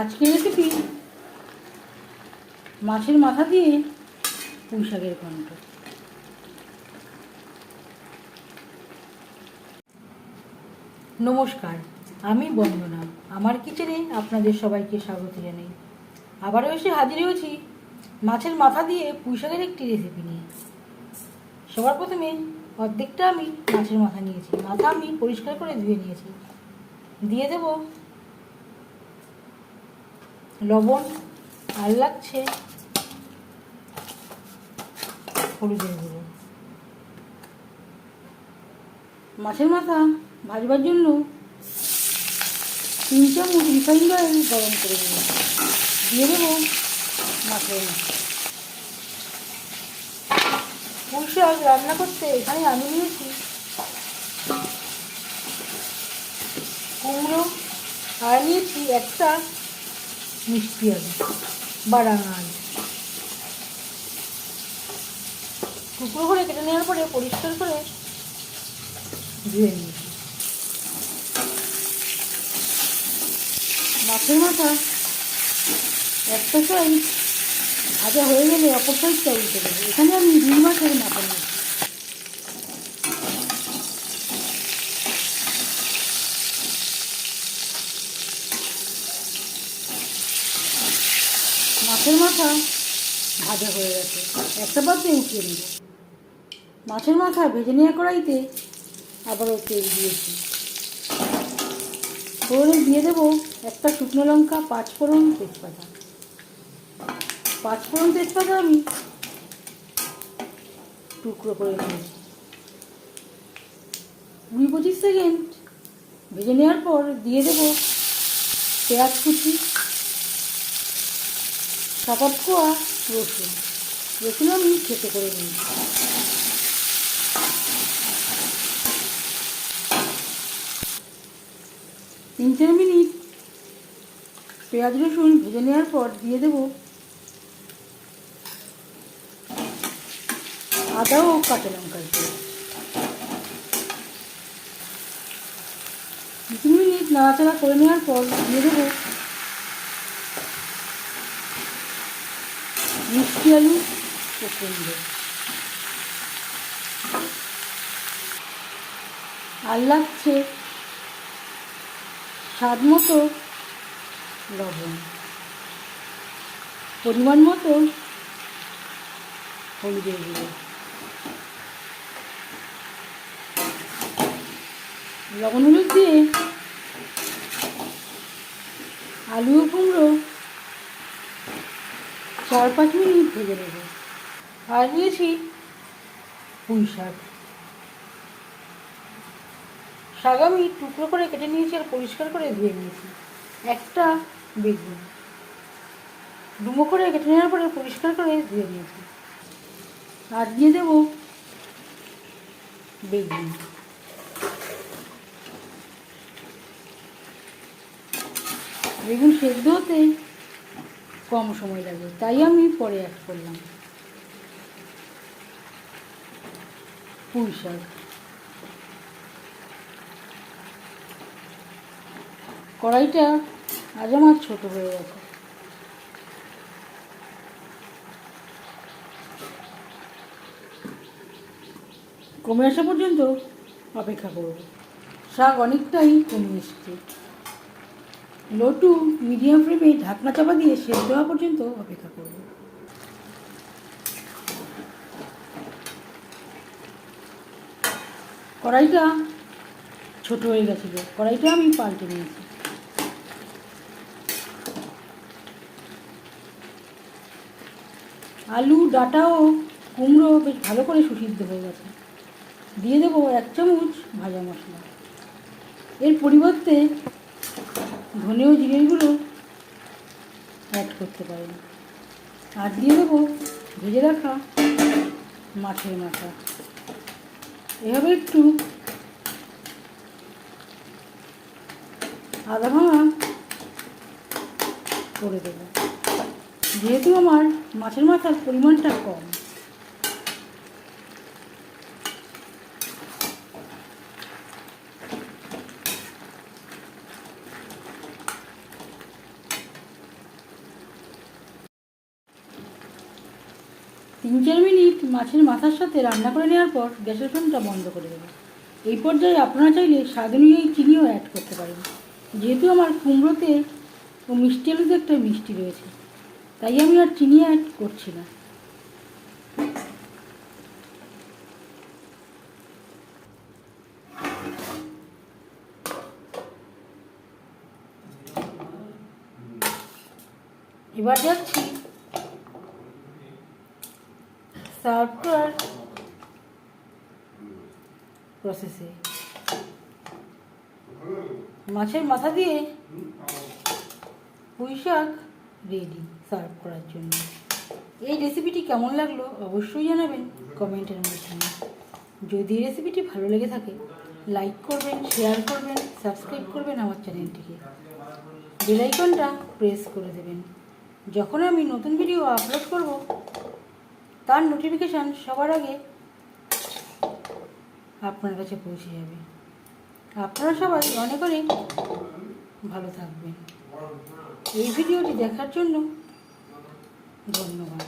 আজকের রেসিপি মাছের মাথা দিয়ে পুঁই শাকের ঘন্ট। নমস্কার, আমি বন্দনা। আমার কিচেনে আপনাদের সবাইকে স্বাগত জানাই। আবারও এসে হাজির হয়েছি মাছের মাথা দিয়ে পুঁই শাকের একটি রেসিপি নিয়ে। সবার প্রথমে অর্ধেকটা আমি মাছের মাথা নিয়েছি। মাথা আমি পরিষ্কার করে ধুয়ে নিয়েছি। দিয়ে দেব লবণ, আর লাগছে হলুদের গুঁড়ো। মাছের মাথা ভাজবার জন্য 3 চামচ রিফাইন্ড অয়েল গরম করে দেবো। দিয়ে দেবো মাছের মাথা। পুঁই শাক রান্না করতে এখানে আমি নিয়েছি কুমড়ো, আর নিয়েছি একটা মিষ্টি আলু বা রাঙা আলু। টুকরো করে কেটে নেওয়ার পরে পরিষ্কার করে ধুয়ে নিয়েছি। মাছের মাথা একটা সাইড ভাজা হয়ে গেলে অপর সাইডটা উল্টে দেবো। এখানে আমি 2 মাছের মাথা নিয়েছি। মাছের মাথা ভাজা হয়ে গেছে, একটা পাত্রে উঠিয়ে নেব। মাছের মাথা ভেজে নেওয়া কড়াইতে আবারও তেল দিয়েছি। ফোড়নে দিয়ে দেবো একটা শুকনো লঙ্কা, 5 ফোড়ন, তেজপাতা। 5 ফোড়ন তেজপাতা আমি টুকরো করে নিয়েছি। 20-25 সেকেন্ড ভেজে নেওয়ার পর দিয়ে দেবো পেঁয়াজ কুচি, 7-8 কোয়া রসুন। রসুন আমি থেতো করে নিয়েছি। তিন 4 মিনিট পেঁয়াজ রসুন ভেজে নেওয়ার পর দিয়ে দেবো আদা ও কাঁচা লঙ্কার পেস্ট। 2 মিনিট নাড়াচাড়া করে নেওয়ার পর দিয়ে দেবো মিষ্টি আলু ও কুমড়ো। আর লাগছে স্বাদ মতো লবণ, পরিমাণ মতো হলুদের গুঁড়ো। লবণ হলুদ দিয়ে আলু ও কুমড়ো 4-5 মিনিট ভেজে নেব। আর নিয়েছি পুঁই শাক। শাক আমি টুকরো করে কেটে নিয়েছি আর পরিষ্কার করে ধুয়ে নিয়েছি। একটা বেগুন ডুমো করে কেটে নেওয়ার পরে পরিষ্কার করে ধুয়ে নিয়েছি। আর দিয়ে দেবো বেগুন। বেগুন সেদ্ধ হতে কম সময় লাগে, তাই আমি পরে অ্যাড করলাম। পুঁই শাক, কড়াইটা আজ আমার ছোটো হয়ে গেছে। কমে আসা পর্যন্ত অপেক্ষা করব। শাক অনেকটাই কমে এসছে। লো টু মিডিয়াম ফ্লেমে ঢাকনা চাপা দিয়ে সেদ্ধ হওয়া পর্যন্ত অপেক্ষা করব। কড়াইটা ছোট হয়ে গেছিলো, কড়াইটা আমি পাল্টে নিয়েছি। আলু, ডাঁটা ও কুমড়ো বেশ ভালো করে সুসিদ্ধ হয়ে গেছে। দিয়ে দেবো 1 চামচ ভাজা মশলা। এর পরিবর্তে ধনে ও জিরের গুঁড়ো অ্যাড করতে পারেন। আর দিয়ে দেবো ভেজে রাখা মাছের মাথা। এভাবে একটু আধা ভাঙা করে দেবো। যেহেতু আমার মাছের মাথার পরিমাণটা কম, 3-4 মিনিট মাছের মাথার সাথে রান্না করে নেওয়ার পর গ্যাসের ফ্লেমটা বন্ধ করে দেবো। এই পর্যায়ে আপনারা চাইলে স্বাদ অনুযায়ী চিনিও অ্যাড করতে পারেন। যেহেতু আমার কুমড়োতে ও মিষ্টি আলুতে একটা মিষ্টি রয়েছে, তাই আমি আর চিনি অ্যাড করছি না। এবার যাচ্ছি সার্ভ করার প্রসেসে। মাছের মাথা দিয়ে পুঁই শাক রেডি সার্ভ করার জন্য। এই রেসিপিটি কেমন লাগলো অবশ্যই জানাবেন কমেন্টের মাধ্যমে। যদি এই রেসিপিটি ভালো লেগে থাকে লাইক করবেন, শেয়ার করবেন, সাবস্ক্রাইব করবেন আমার চ্যানেলটিকে, বেল আইকনটা প্রেস করে দেবেন। যখন আমি নতুন ভিডিও আপলোড করব তার নোটিফিকেশান সবার আগে আপনার কাছে পৌঁছে যাবে। আপনারা সবাই অনেক অনেক ভালো থাকবেন। এই ভিডিওটি দেখার জন্য ধন্যবাদ।